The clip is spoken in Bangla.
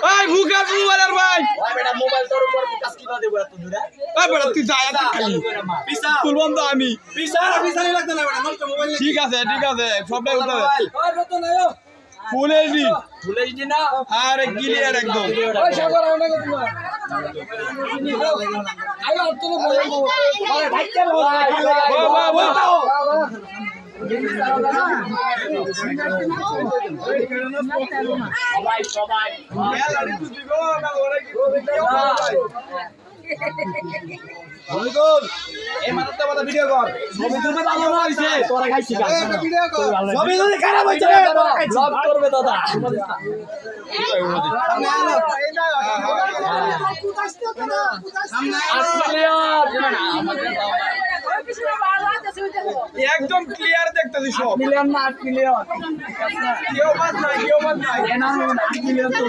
ভাই ভুকা মোবাইলের ভাই ওই বেটা মোবাইল তোর উপর ফোকাস কিবা দেব এত দূরে ভাই বেটা তুই যা এত খালি পিসা তুলবাম তো আমি পিসানি লাগতো না বেটা নষ্ট মোবাইল ঠিক আছে সবটাই উঠতে হবে ওই রতন আয়ো ফুল এইচডি না আরে ক্লিয়ার একদম ওই সাগর আয় না তোমার আয়ো আর তুমি বলবো আরে ধাক্কা ভাই সবাই এই মাথাটা মাথা ভিডিও কর ছবি তুলবে ভালো না হইছে তোরা খাইছিস ভিডিও কর ছবি যদি খারাপ হইছে তোরা খাইছিস লাভ করবে দাদা একদম ক্লিয়ার দেখতেছি সব মিলিয়ন না 8 মিলিয়ন কেউ বাদ নাই এনা 8 মিলিয়ন তো